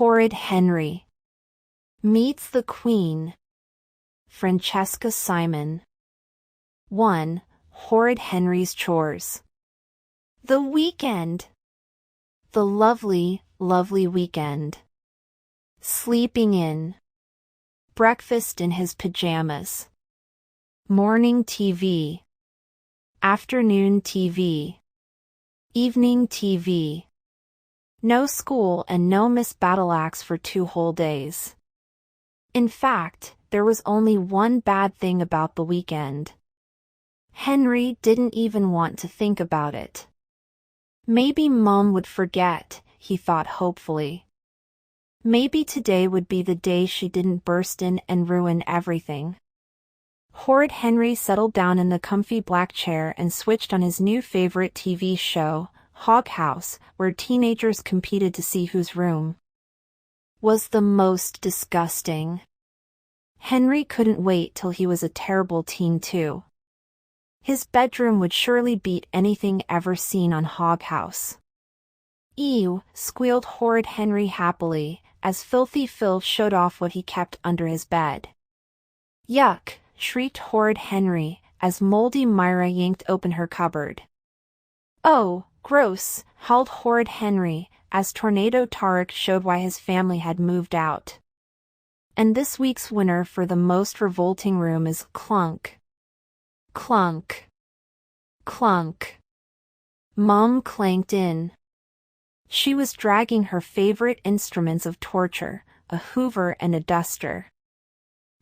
Horrid Henry meets the Queen. Francesca Simon. 1. Horrid Henry's chores. The weekend. The lovely, lovely weekend. Sleeping in. Breakfast in his pajamas. Morning TV. Afternoon TV. Evening TV. No school and no Miss Battleaxe for 2 whole days. In fact, there was only one bad thing about the weekend. Henry didn't even want to think about it. Maybe Mom would forget, he thought hopefully. Maybe today would be the day she didn't burst in and ruin everything. Horrid Henry settled down in the comfy black chair and switched on his new favorite TV show, Hog House, where teenagers competed to see whose room was the most disgusting. Henry couldn't wait till he was a terrible teen too. His bedroom would surely beat anything ever seen on Hog House. Ew, squealed Horrid Henry happily, as Filthy Phil showed off what he kept under his bed. Yuck, shrieked Horrid Henry, as Moody Margaret yanked open her cupboard. Oh, gross, howled Horrid Henry, as Tornado Tarek showed why his family had moved out. And this week's winner for the most revolting room is Clunk. Clunk. Clunk. Mom clanked in. She was dragging her favorite instruments of torture, a hoover and a duster.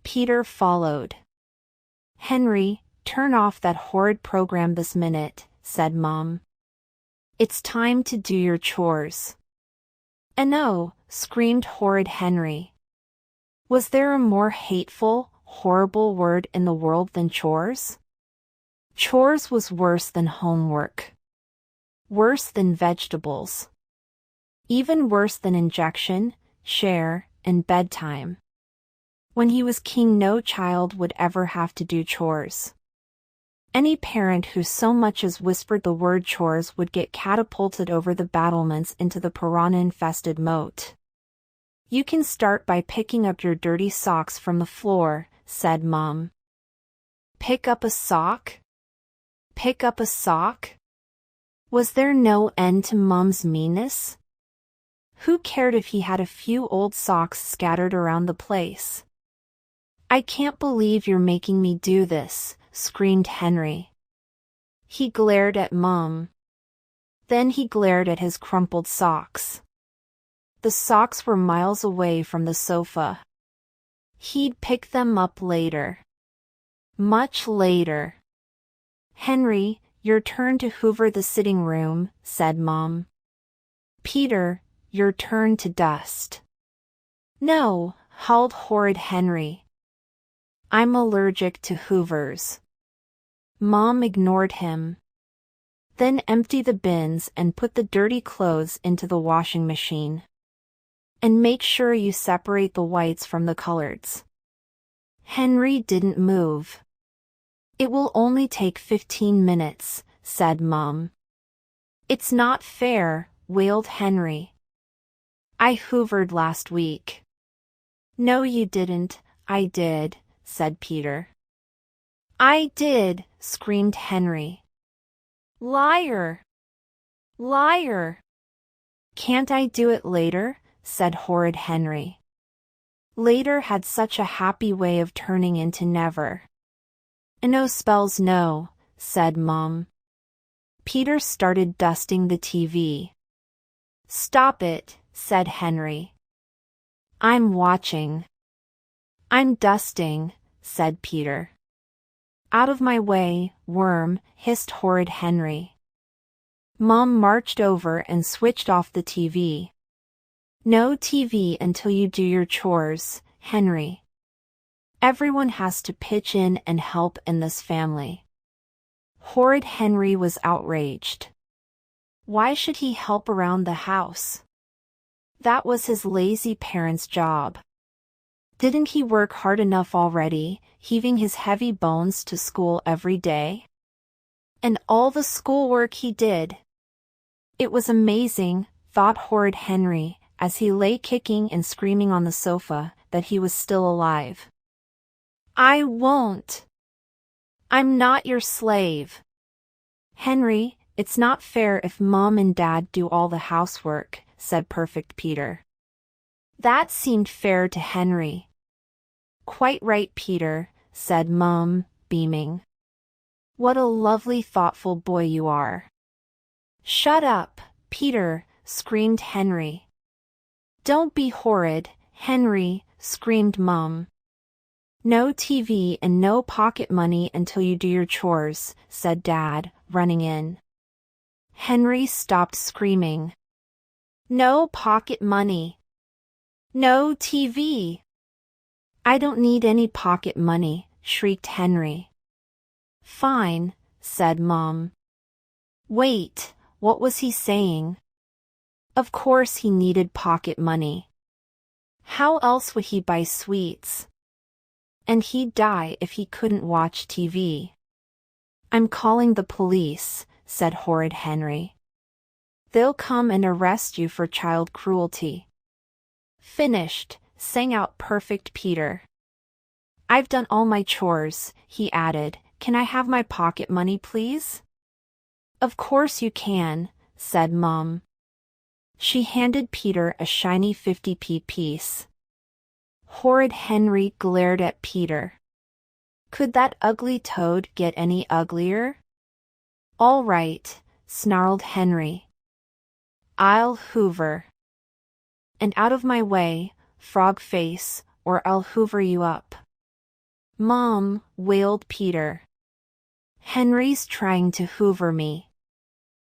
Peter followed. Henry, turn off that horrid program this minute, said Mom. It's time to do your chores. And no, screamed Horrid Henry. Was there a more hateful, horrible word in the world than chores? Chores was worse than homework. Worse than vegetables. Even worse than injection, share, and bedtime. When he was king, no child would ever have to do chores. Any parent who so much as whispered the word chores would get catapulted over the battlements into the piranha-infested moat. You can start by picking up your dirty socks from the floor, said Mom. Pick up a sock? Pick up a sock? Was there no end to Mom's meanness? Who cared if he had a few old socks scattered around the place? I can't believe you're making me do this, screamed Henry. He glared at Mom. Then he glared at his crumpled socks. The socks were miles away from the sofa. He'd pick them up later. Much later. Henry, your turn to hoover the sitting room, said Mom. Peter, your turn to dust. No, howled Horrid Henry. I'm allergic to hoovers. Mom ignored him. Then empty the bins and put the dirty clothes into the washing machine. And make sure you separate the whites from the coloreds. Henry didn't move. It will only take 15 minutes, said Mom. It's not fair, wailed Henry. I hoovered last week. No, you didn't, I did, said Peter. I did, screamed Henry. Liar! Liar! Can't I do it later? Said Horrid Henry. Later had such a happy way of turning into never. No spells no, said Mom. Peter started dusting the TV. Stop it, said Henry. I'm watching. I'm dusting, said Peter. Out of my way, worm, hissed Horrid Henry. Mom marched over and switched off the TV. No TV until you do your chores, Henry. Everyone has to pitch in and help in this family. Horrid Henry was outraged. Why should he help around the house? That was his lazy parents' job. Didn't he work hard enough already, heaving his heavy bones to school every day? And all the schoolwork he did. It was amazing, thought Horrid Henry, as he lay kicking and screaming on the sofa, that he was still alive. I won't. I'm not your slave. Henry, it's not fair if Mom and Dad do all the housework, said Perfect Peter. That seemed fair to Henry. Quite right, Peter, said Mom, beaming. What a lovely, thoughtful boy you are. Shut up, Peter, screamed Henry. Don't be horrid, Henry, screamed Mom. No TV and no pocket money until you do your chores, said Dad, running in. Henry stopped screaming. No pocket money. No TV. I don't need any pocket money, shrieked Henry. Fine, said Mom. Wait, what was he saying? Of course he needed pocket money. How else would he buy sweets? And he'd die if he couldn't watch TV. I'm calling the police, said Horrid Henry. They'll come and arrest you for child cruelty. Finished, sang out Perfect Peter. I've done all my chores, he added. Can I have my pocket money, please? Of course you can, said Mom. She handed Peter a shiny 50p piece. Horrid Henry glared at Peter. Could that ugly toad get any uglier? All right, snarled Henry. I'll hoover. And out of my way, frog face, or I'll hoover you up. Mom, wailed Peter. Henry's trying to hoover me.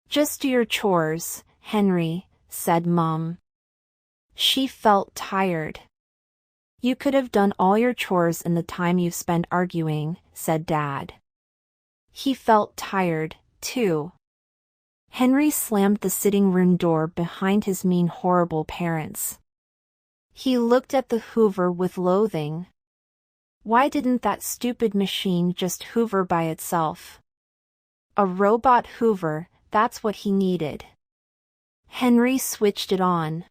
Just do your chores, Henry, said Mom. She felt tired. You could have done all your chores in the time you spent arguing, said Dad. He felt tired, too. Henry slammed the sitting room door behind his mean, horrible parents. He looked at the hoover with loathing. Why didn't that stupid machine just hoover by itself? A robot hoover, that's what he needed. Henry switched it on.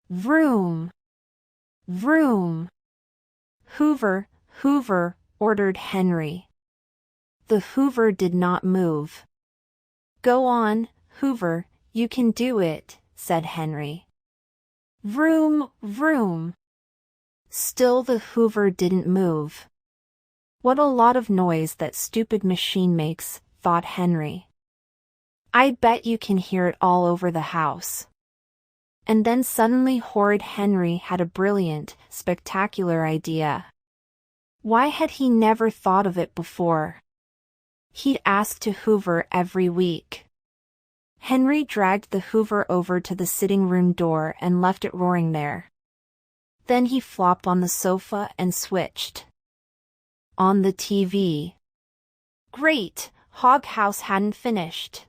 Vroom! Vroom! Hoover, Hoover, ordered Henry. The hoover did not move. Go on, Hoover, you can do it, said Henry. Vroom, vroom. Still the hoover didn't move. What a lot of noise that stupid machine makes, thought Henry. I bet you can hear it all over the house. And then suddenly Horrid Henry had a brilliant, spectacular idea. Why had he never thought of it before? He'd ask to hoover every week. Henry dragged the hoover over to the sitting room door and left it roaring there. Then he flopped on the sofa and switched on the TV. Great, Hog House hadn't finished.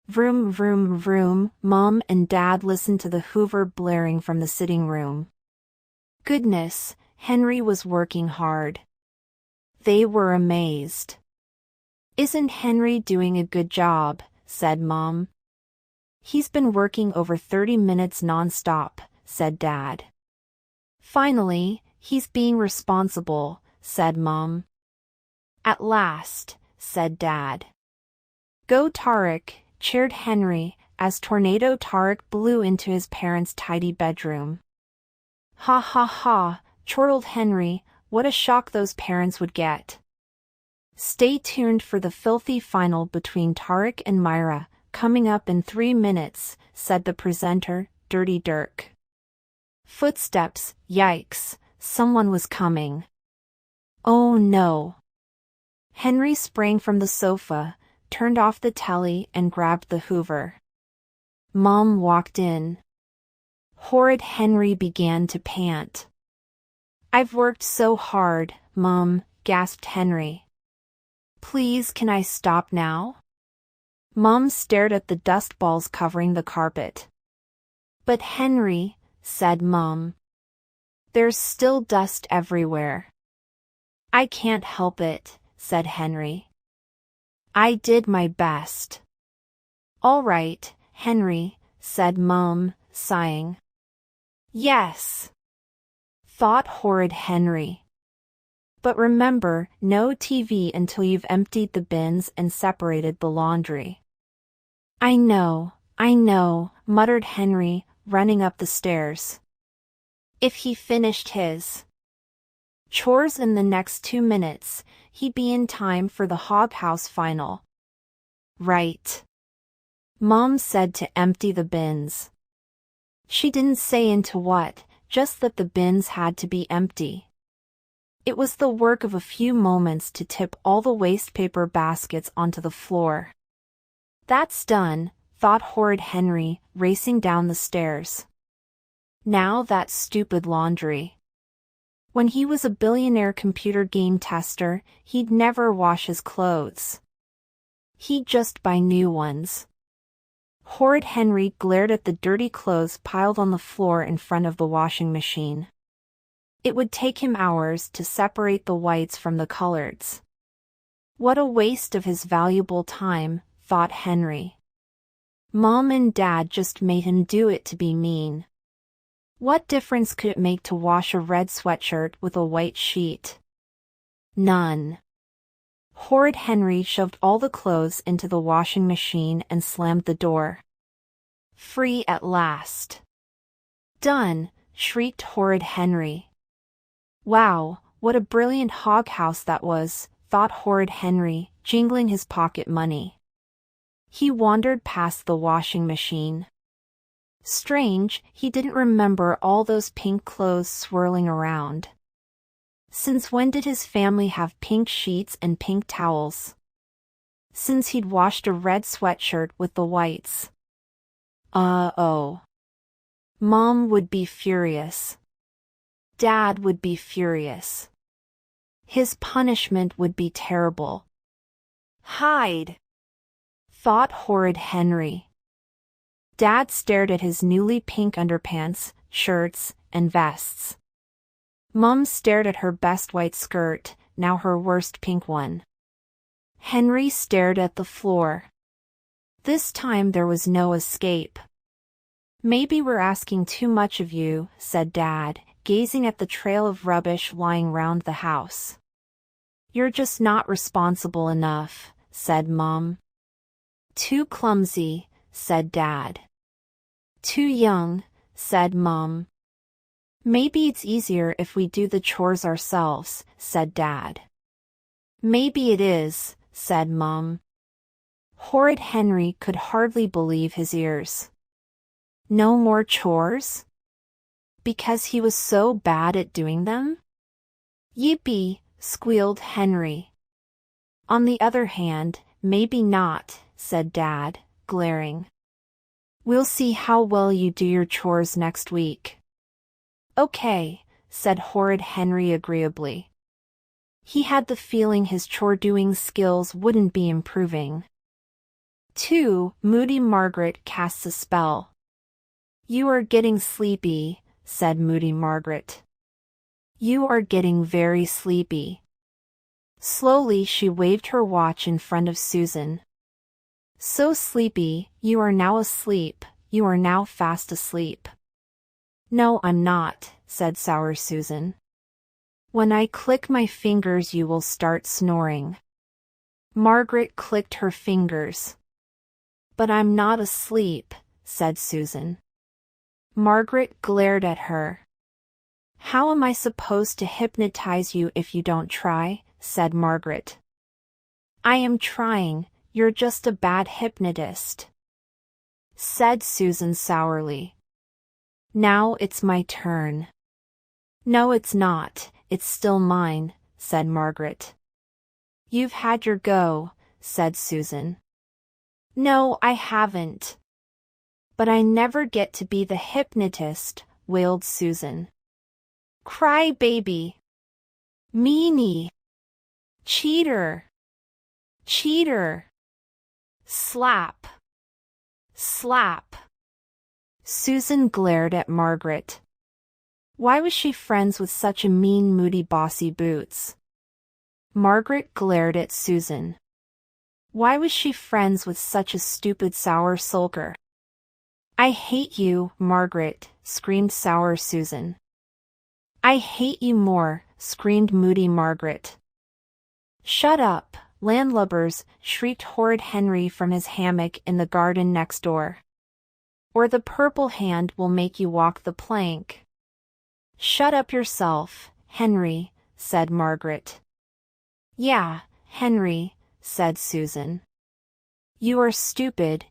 Vroom, vroom, vroom, Mom and Dad listened to the hoover blaring from the sitting room. Goodness, Henry was working hard. They were amazed. Isn't Henry doing a good job? Said Mom. He's been working over 30 minutes non-stop, said Dad. Finally, he's being responsible, said Mom. At last, said Dad. Go Tarek, cheered Henry, as Tornado Tarek blew into his parents' tidy bedroom. Ha ha ha, chortled Henry, what a shock those parents would get. Stay tuned for the filthy final between Tarek and Myra, coming up in 3 minutes, said the presenter, Dirty Dirk. Footsteps, yikes, someone was coming. Oh no. Henry sprang from the sofa, turned off the telly and grabbed the hoover. Mom walked in. Horrid Henry began to pant. I've worked so hard, Mom, gasped Henry. Please, can I stop now? Mom stared at the dust balls covering the carpet. But Henry, said Mom. There's still dust everywhere. I can't help it, said Henry. I did my best. All right, Henry, said Mom, sighing. Yes, thought Horrid Henry. But remember, no TV until you've emptied the bins and separated the laundry. I know, muttered Henry, running up the stairs. If he finished his chores in the next 2 minutes, he'd be in time for the hoghouse final. Right. Mom said to empty the bins. She didn't say into what, just that the bins had to be empty. It was the work of a few moments to tip all the waste paper baskets onto the floor. That's done, thought Horrid Henry, racing down the stairs. Now that stupid laundry. When he was a billionaire computer game tester, he'd never wash his clothes. He'd just buy new ones. Horrid Henry glared at the dirty clothes piled on the floor in front of the washing machine. It would take him hours to separate the whites from the coloreds. What a waste of his valuable time, thought Henry. Mom and Dad just made him do it to be mean. What difference could it make to wash a red sweatshirt with a white sheet? None. Horrid Henry shoved all the clothes into the washing machine and slammed the door. Free at last. Done, shrieked Horrid Henry. Wow, what a brilliant hoghouse that was, thought Horrid Henry, jingling his pocket money. He wandered past the washing machine. Strange, he didn't remember all those pink clothes swirling around. Since when did his family have pink sheets and pink towels? Since he'd washed a red sweatshirt with the whites. Oh. Mom would be furious. Dad would be furious. His punishment would be terrible. Hide, thought Horrid Henry. Dad stared at his newly pink underpants, shirts, and vests. Mom stared at her best white skirt, now her worst pink one. Henry stared at the floor. This time there was no escape. Maybe we're asking too much of you, said Dad, gazing at the trail of rubbish lying round the house. You're just not responsible enough, said Mom. Too clumsy, said Dad. Too young, said Mom. Maybe it's easier if we do the chores ourselves, said Dad. Maybe it is, said Mom. Horrid Henry could hardly believe his ears. No more chores? Because he was so bad at doing them? Yippee, squealed Henry. On the other hand, maybe not, said Dad, glaring. We'll see how well you do your chores next week. Okay, said Horrid Henry agreeably. He had the feeling his chore-doing skills wouldn't be improving. 2. Moody Margaret casts a spell. You are getting sleepy, said Moody Margaret. You are getting very sleepy. Slowly she waved her watch in front of Susan. So sleepy, you are now asleep, you are now fast asleep. No, I'm not, said sour Susan. When I click my fingers you will start snoring. Margaret clicked her fingers. But I'm not asleep, said Susan. Margaret glared at her. How am I supposed to hypnotize you if you don't try? Said Margaret. I am trying, you're just a bad hypnotist, said Susan sourly. Now it's my turn. No, it's not, it's still mine, said Margaret. You've had your go, said Susan. No, I haven't. But I never get to be the hypnotist, wailed Susan. Cry baby. Meanie. Cheater. Cheater. Slap. Slap. Susan glared at Margaret. Why was she friends with such a mean, moody, bossy Boots? Margaret glared at Susan. Why was she friends with such a stupid, sour sulker? I hate you, Margaret, screamed sour Susan. I hate you more, screamed Moody Margaret. Shut up, landlubbers, shrieked Horrid Henry from his hammock in the garden next door. Or the purple hand will make you walk the plank. Shut up yourself, Henry, said Margaret. Yeah, Henry, said Susan. You are stupid,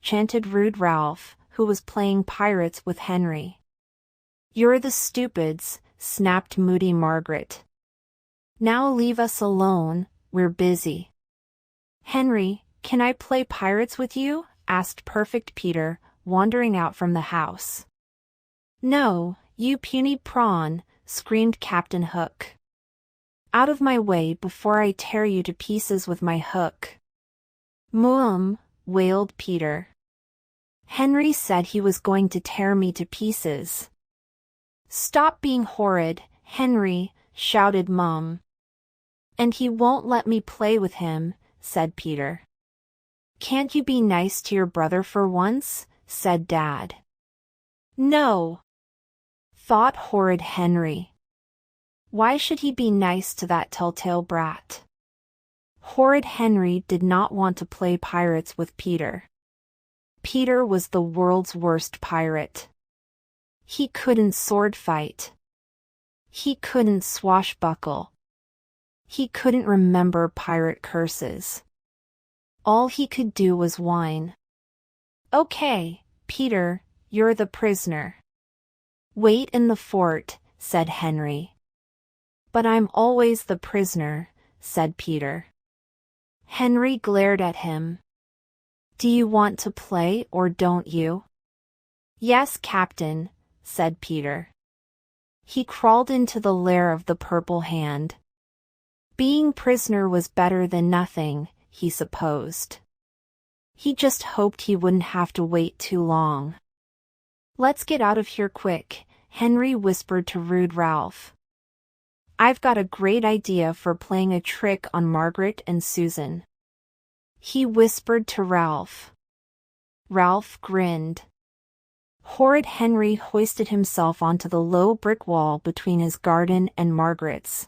chanted rude Ralph, who was playing pirates with Henry. You're the stupids, snapped Moody Margaret. Now leave us alone, we're busy. Henry, can I play pirates with you? Asked Perfect Peter, wandering out from the house. No, you puny prawn, screamed Captain Hook. Out of my way before I tear you to pieces with my hook. Wailed Peter. Henry said he was going to tear me to pieces. Stop being horrid, Henry, shouted Mum. And he won't let me play with him, said Peter. Can't you be nice to your brother for once? Said Dad. No, thought Horrid Henry. Why should he be nice to that telltale brat? Horrid Henry did not want to play pirates with Peter. Peter was the world's worst pirate. He couldn't sword fight. He couldn't swashbuckle. He couldn't remember pirate curses. All he could do was whine. Okay, Peter, you're the prisoner. Wait in the fort, said Henry. But I'm always the prisoner, said Peter. Henry glared at him. Do you want to play or don't you? Yes, Captain, said Peter. He crawled into the lair of the purple hand. Being prisoner was better than nothing, he supposed. He just hoped he wouldn't have to wait too long. Let's get out of here quick, Henry whispered to rude Ralph. I've got a great idea for playing a trick on Margaret and Susan. He whispered to Ralph. Ralph grinned. Horrid Henry hoisted himself onto the low brick wall between his garden and Margaret's.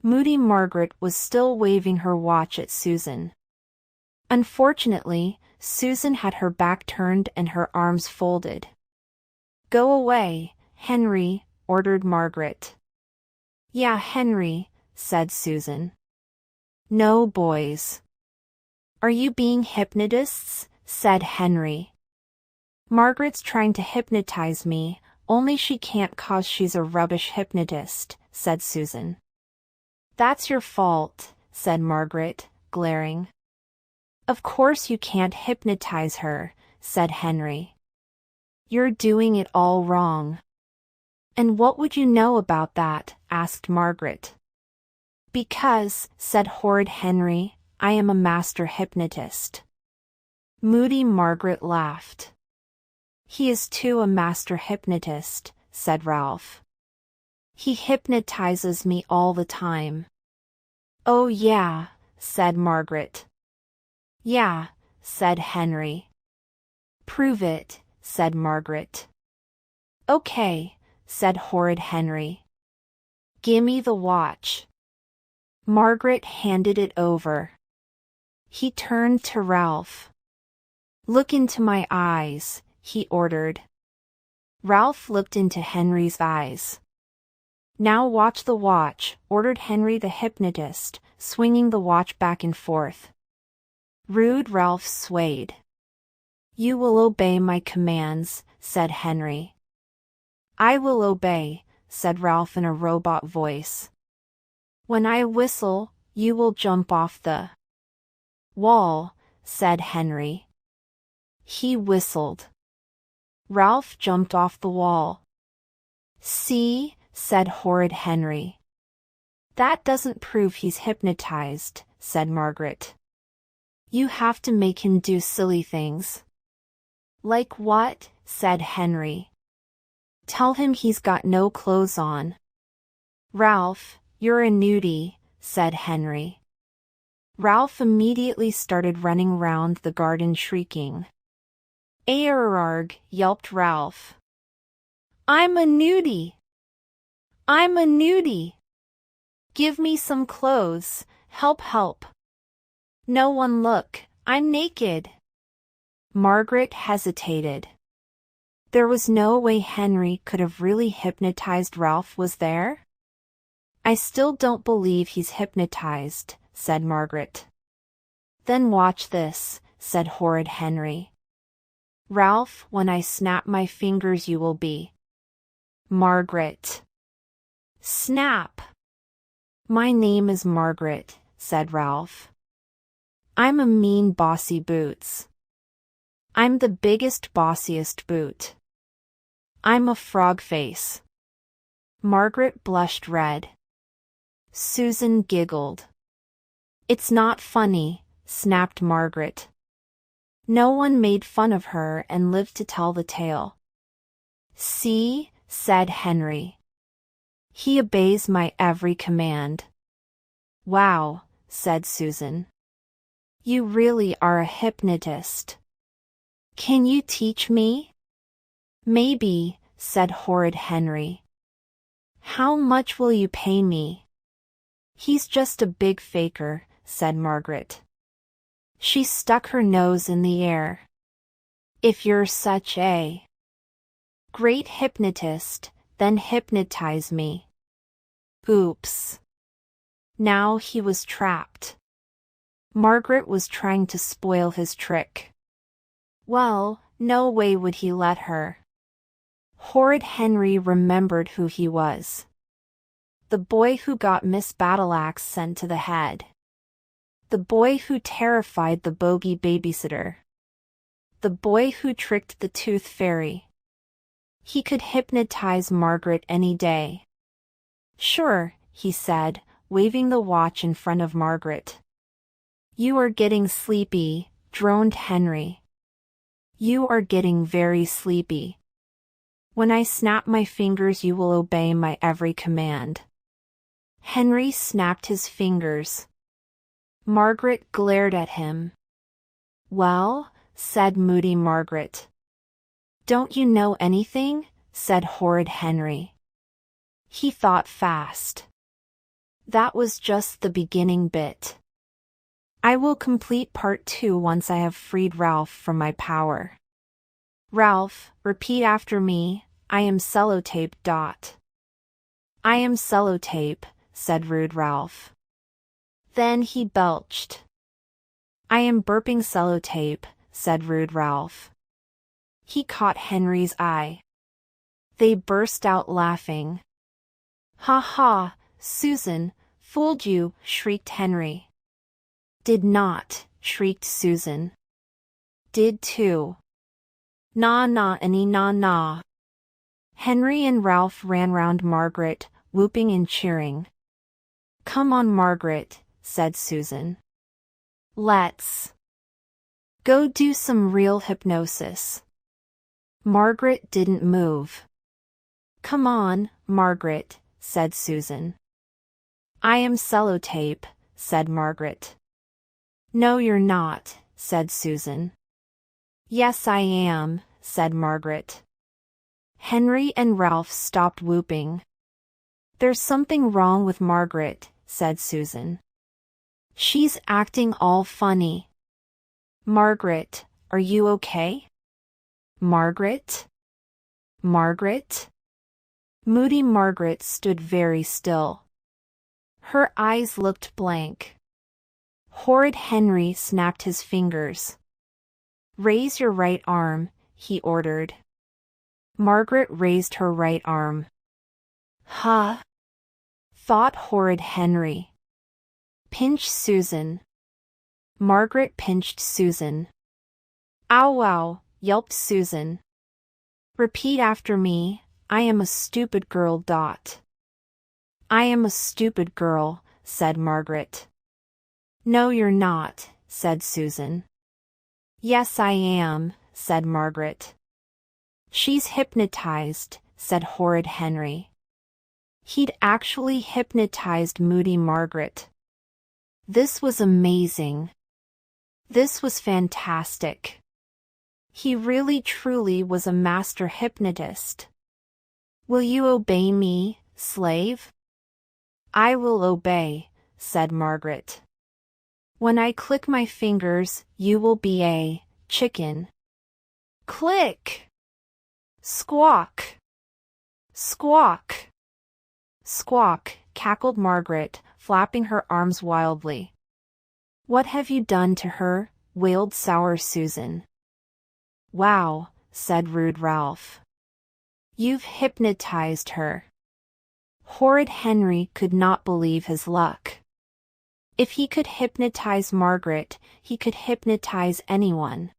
Moody Margaret was still waving her watch at Susan. Unfortunately, Susan had her back turned and her arms folded. Go away, Henry, ordered Margaret. Yeah, Henry, said Susan. No, boys. Are you being hypnotists? Said Henry. Margaret's trying to hypnotize me, only she can't 'cause she's a rubbish hypnotist, said Susan. That's your fault, said Margaret, glaring. Of course you can't hypnotize her, said Henry. You're doing it all wrong. And what would you know about that? Asked Margaret. Because, said Horrid Henry, I am a master hypnotist. Moody Margaret laughed. He is too a master hypnotist, said Ralph. He hypnotizes me all the time. Oh yeah, said Margaret. Yeah, said Henry. Prove it, said Margaret. Okay, said Horrid Henry. Gimme the watch. Margaret handed it over. He turned to Ralph. Look into my eyes, he ordered. Ralph looked into Henry's eyes. Now watch the watch, ordered Henry the hypnotist, swinging the watch back and forth. Rude Ralph swayed. You will obey my commands, said Henry. I will obey, said Ralph in a robot voice. When I whistle, you will jump off the wall, said Henry. He whistled. Ralph jumped off the wall. See, said Horrid Henry. That doesn't prove he's hypnotized, said Margaret. You have to make him do silly things. Like what? Said Henry. Tell him he's got no clothes on. Ralph, you're a nudie, said Henry. Ralph immediately started running round the garden shrieking. Arrgh, yelped Ralph. I'm a nudie. I'm a nudie. Give me some clothes. Help, help. No one look, I'm naked. Margaret hesitated. There was no way Henry could have really hypnotized Ralph, was there? I still don't believe he's hypnotized, said Margaret. Then watch this, said Horrid Henry. Ralph, when I snap my fingers you will be. Margaret. Snap. My name is Margaret, said Ralph. I'm a mean bossy boots. I'm the biggest bossiest boot. I'm a frog face. Margaret blushed red. Susan giggled. It's not funny, snapped Margaret. No one made fun of her and lived to tell the tale. See, said Henry. He obeys my every command. Wow, said Susan. You really are a hypnotist. Can you teach me? Maybe, said Horrid Henry. How much will you pay me? He's just a big faker, said Margaret. She stuck her nose in the air. If you're such a great hypnotist, then hypnotize me. Oops. Now he was trapped. Margaret was trying to spoil his trick. Well, no way would he let her. Horrid Henry remembered who he was. The boy who got Miss Battleaxe sent to the head. The boy who terrified the bogey babysitter. The boy who tricked the tooth fairy. He could hypnotize Margaret any day. Sure, he said, waving the watch in front of Margaret. You are getting sleepy, droned Henry. You are getting very sleepy. When I snap my fingers you will obey my every command. Henry snapped his fingers. Margaret glared at him. Well, said Moody Margaret. Don't you know anything? Said Horrid Henry. He thought fast. That was just the beginning bit. I will complete part 2 once I have freed Ralph from my power. Ralph, repeat after me, I am sellotape. I am sellotape, said rude Ralph. Then he belched. I am burping sellotape, said rude Ralph. He caught Henry's eye. They burst out laughing. Ha ha, Susan, fooled you, shrieked Henry. Did not, shrieked Susan. Did too. Na na any na na. Henry and Ralph ran round Margaret, whooping and cheering. Come on, Margaret, said Susan. Let's go do some real hypnosis. Margaret didn't move. Come on, Margaret, said Susan. I am sellotape, said Margaret. No, you're not, said Susan. Yes, I am, said Margaret. Henry and Ralph stopped whooping. There's something wrong with Margaret, said Susan. She's acting all funny. Margaret, are you okay? Margaret? Margaret? Moody Margaret stood very still. Her eyes looked blank. Horrid Henry snapped his fingers. Raise your right arm, he ordered. Margaret raised her right arm. Huh? Thought Horrid Henry. Pinch Susan. Margaret pinched Susan. Ow ow, yelped Susan. Repeat after me, I am a stupid girl. I am a stupid girl, said Margaret. No, you're not, said Susan. Yes, I am, said Margaret. She's hypnotized, said Horrid Henry. He'd actually hypnotized Moody Margaret. This was amazing. This was fantastic. He really truly was a master hypnotist. Will you obey me, slave? I will obey, said Margaret. When I click my fingers, you will be a chicken. Click! Squawk! Squawk! Squawk, cackled Margaret, flapping her arms wildly. What have you done to her? Wailed sour Susan. Wow, said rude Ralph. You've hypnotized her. Horrid Henry could not believe his luck. If he could hypnotize Margaret, he could hypnotize anyone.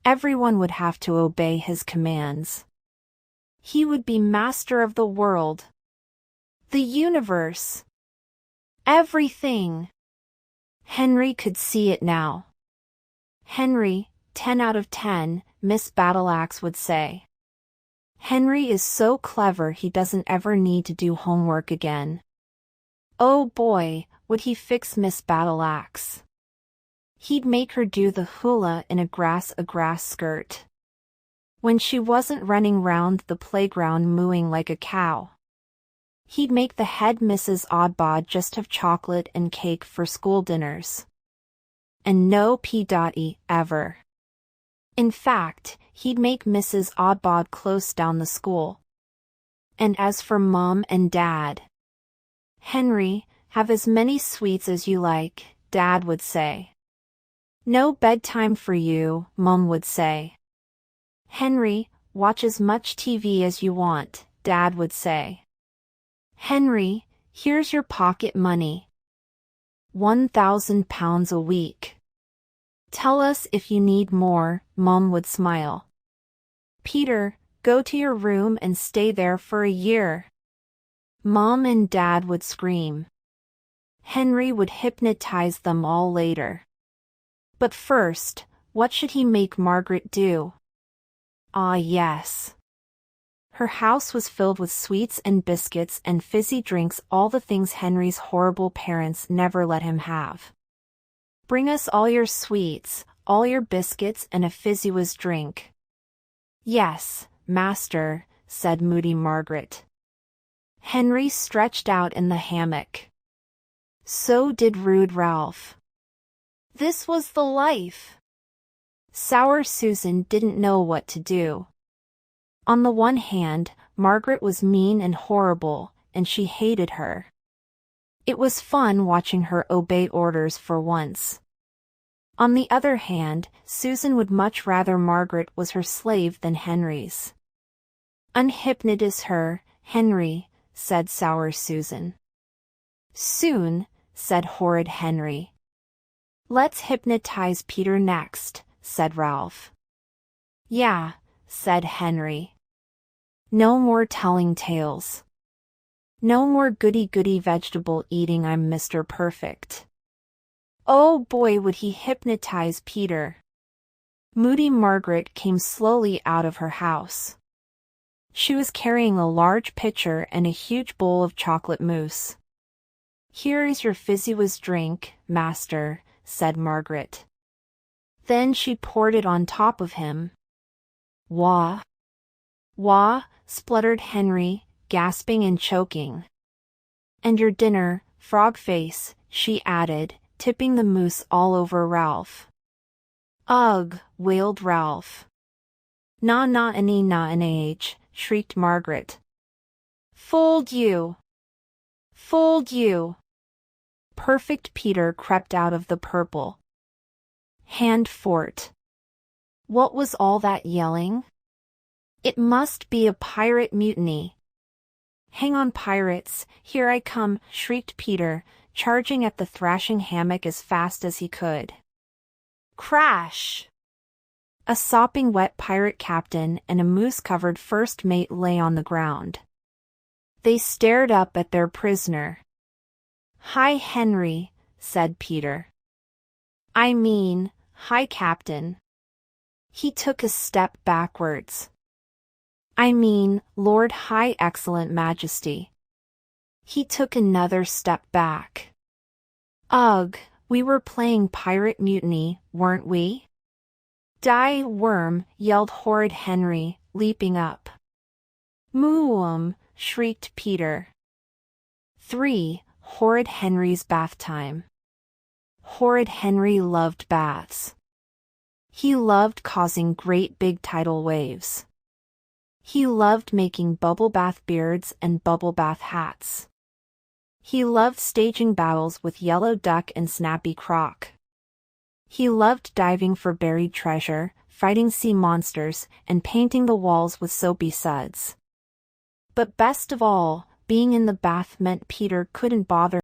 Everyone would have to obey his commands. He would be master of the world. The universe. Everything. Henry could see it now. Henry, 10 out of 10, Miss Battleaxe would say. Henry is so clever he doesn't ever need to do homework again. Oh boy, would he fix Miss Battleaxe. He'd make her do the hula in a grass skirt. When she wasn't running round the playground mooing like a cow. He'd make the head Mrs. Oddbod just have chocolate and cake for school dinners. And no P.E. ever. In fact, he'd make Mrs. Oddbod close down the school. And as for Mom and Dad. Henry, have as many sweets as you like, Dad would say. No bedtime for you, Mom would say. Henry, watch as much TV as you want, Dad would say. Henry, here's your pocket money. £1,000 a week. Tell us if you need more, Mom would smile. Peter, go to your room and stay there for a year. Mom and Dad would scream. Henry would hypnotize them all later. But first, what should he make Margaret do? Ah, yes. Her house was filled with sweets and biscuits and fizzy drinks, all the things Henry's horrible parents never let him have. Bring us all your sweets, all your biscuits and a fizzy-whiz drink. Yes, master, said Moody Margaret. Henry stretched out in the hammock. So did rude Ralph. This was the life. Sour Susan didn't know what to do. On the one hand, Margaret was mean and horrible, and she hated her. It was fun watching her obey orders for once. On the other hand, Susan would much rather Margaret was her slave than Henry's. Unhypnotize her, Henry, said Sour Susan. Soon, said Horrid Henry. Let's hypnotize Peter next, said Ralph. Yeah, said Henry. No more telling tales. No more goody-goody vegetable eating, I'm Mr. Perfect. Oh boy, would he hypnotize Peter. Moody Margaret came slowly out of her house. She was carrying a large pitcher and a huge bowl of chocolate mousse. Here is your fizzy-whiz drink, master, said Margaret. Then she poured it on top of him. Wah! Wah! Spluttered Henry, gasping and choking. And your dinner, frog face, she added, tipping the mousse all over Ralph. Ugh! Wailed Ralph. Na-na-any-na-any-h, shrieked Margaret. Fooled you! Fooled you! Perfect Peter crept out of the purple hand fort. What was all that yelling? It must be a pirate mutiny. Hang on, pirates, here I come, shrieked Peter, charging at the thrashing hammock as fast as he could. Crash! A sopping wet pirate captain and a moose-covered first mate lay on the ground. They stared up at their prisoner. Hi, Henry, said Peter. I mean, hi, Captain. He took a step backwards. I mean, Lord High Excellent Majesty. He took another step back. Ugh, we were playing pirate mutiny, weren't we? Die worm, yelled Horrid Henry, leaping up. Moo! Shrieked Peter. 3. Horrid Henry's bath time. Horrid Henry loved baths. He loved causing great big tidal waves. He loved making bubble bath beards and bubble bath hats. He loved staging battles with Yellow Duck and Snappy Croc. He loved diving for buried treasure, fighting sea monsters, and painting the walls with soapy suds. But best of all, being in the bath meant Peter couldn't bother